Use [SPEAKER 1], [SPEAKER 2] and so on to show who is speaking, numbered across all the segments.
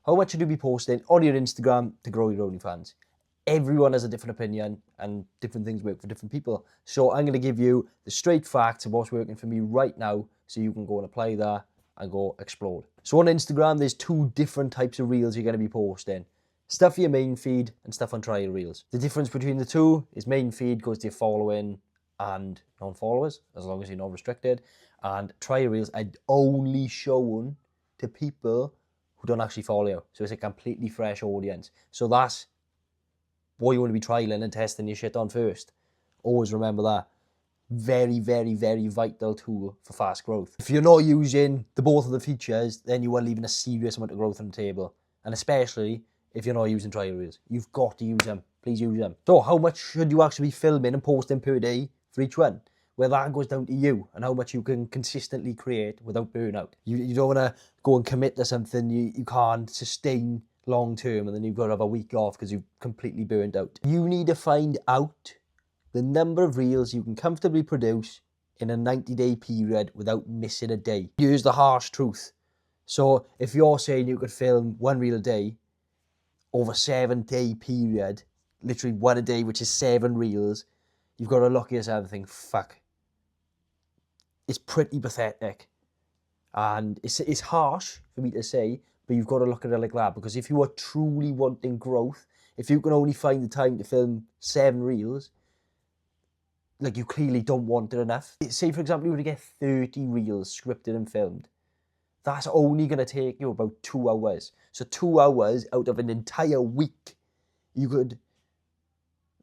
[SPEAKER 1] How much should you be posting on your Instagram to grow your OnlyFans? Everyone has a different opinion and different things work for different people. So I'm going to give you the straight facts of what's working for me right now so you can go and apply that and go explode. So on Instagram, there's 2 different types of reels you're going to be posting. Stuff for your main feed and stuff on trial reels. The difference between the 2 is main feed goes to your following and non-followers, as long as you're not restricted. And trial reels are only shown to people who don't actually follow you. So it's a completely fresh audience. So that's what you want to be trialing and testing your shit on first. Always remember that. Very, very, very vital tool for fast growth. If you're not using both of the features, then you are leaving a serious amount of growth on the table. And especially if you're not using trial reels. You've got to use them. Please use them. So how much should you actually be filming and posting per day for each one? Well, that goes down to you and how much you can consistently create without burnout. You don't want to go and commit to something you can't sustain long term and then you've got to have a week off because you've completely burned out. You need to find out the number of reels you can comfortably produce in a 90-day period without missing a day. Here's the harsh truth. So if you're saying you could film 1 reel a day over a 7-day period, literally 1 a day, which is 7 reels, you've got to look at yourself and think, fuck. It's pretty pathetic. And it's harsh for me to say, but you've got to look at it like that. Because if you are truly wanting growth, if you can only find the time to film 7 reels, like you clearly don't want it enough. Say, for example, you were to get 30 reels scripted and filmed. That's only going to take you about 2 hours. So 2 hours out of an entire week, you could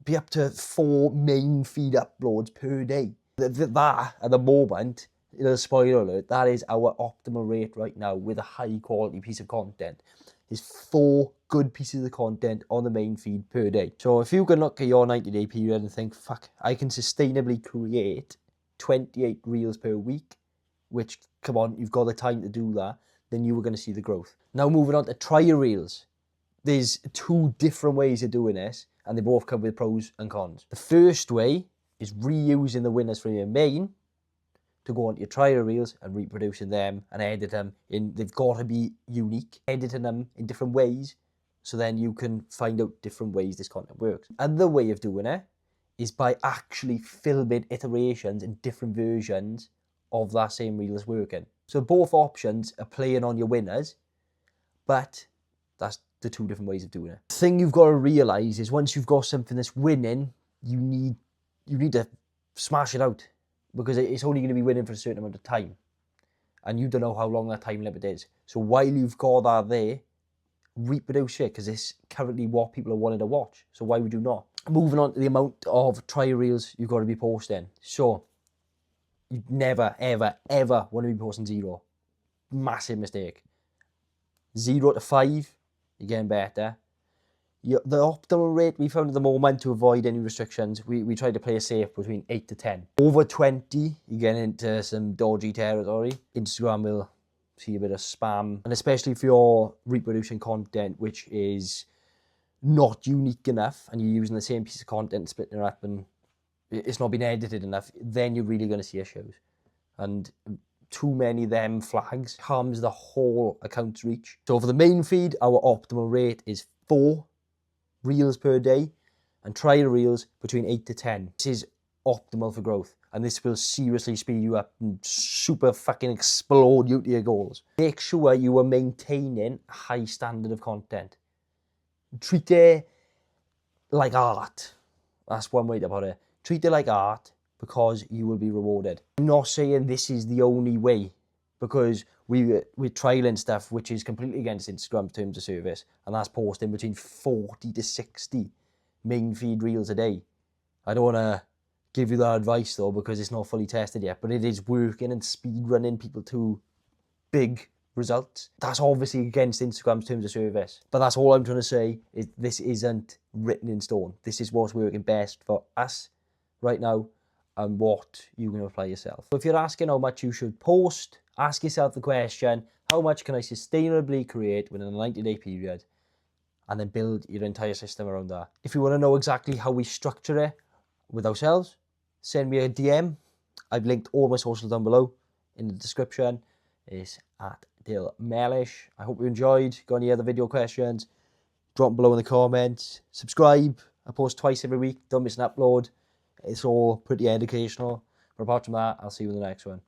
[SPEAKER 1] be up to 4 main feed uploads per day. That, at the moment, spoiler alert, that is our optimal rate right now with a high quality piece of content. Is 4 good pieces of content on the main feed per day. So if you can look at your 90-day period and think, fuck, I can sustainably create 28 reels per week, which, come on, you've got the time to do that, then you are going to see the growth. Now moving on to trial reels. There's 2 different ways of doing this, and they both come with pros and cons. The first way is reusing the winners from your main to go onto your trial reels and reproducing them and edit them in. They've got to be unique, editing them in different ways, so then you can find out different ways this content works. Another way of doing it is by actually filming iterations and different versions of that same reel that's working. So both options are playing on your winners, but that's the 2 different ways of doing it. The thing you've got to realise is once you've got something that's winning, you need to smash it out, because it's only going to be winning for a certain amount of time. And you don't know how long that time limit is. So while you've got that there, reproduce it, because it's currently what people are wanting to watch. So why would you not? Moving on to the amount of trial reels you've got to be posting. So you never, ever, ever want to be posting 0. Massive mistake. 0 to 5, you're getting better. The optimal rate we found at the moment to avoid any restrictions, we tried to play it safe between 8 to 10. Over 20, you get into some dodgy territory. Instagram will see a bit of spam, and especially if you're reproducing content which is not unique enough and you're using the same piece of content, splitting it up, and it's not been edited enough, then you're really going to see issues. And too many of them flags harms the whole account's reach. So for the main feed, our optimal rate is 4 reels per day, and trial reels between 8 to 10. This is optimal for growth, and this will seriously speed you up and super fucking explode you to your goals. Make sure you are maintaining a high standard of content. Treat it like art. That's one way to put it. Treat it like art, because you will be rewarded. I'm not saying this is the only way, because we're trialing stuff which is completely against Instagram's terms of service, and that's posting between 40 to 60 main feed reels a day. I don't want to give you that advice though, because it's not fully tested yet, but it is working and speed running people to big results. That's obviously against Instagram's terms of service, but that's all I'm trying to say, is this isn't written in stone. This is what's working best for us right now and what you can apply yourself. So if you're asking how much you should post, ask yourself the question, how much can I sustainably create within a 90-day period? And then build your entire system around that. If you want to know exactly how we structure it with ourselves, send me a DM. I've linked all my socials down below in the description. It's at till Mellish. I hope you enjoyed. Got any other video questions? Drop them below in the comments. Subscribe. I post twice every week. Don't miss an upload. It's all pretty educational. But apart from that, I'll see you in the next one.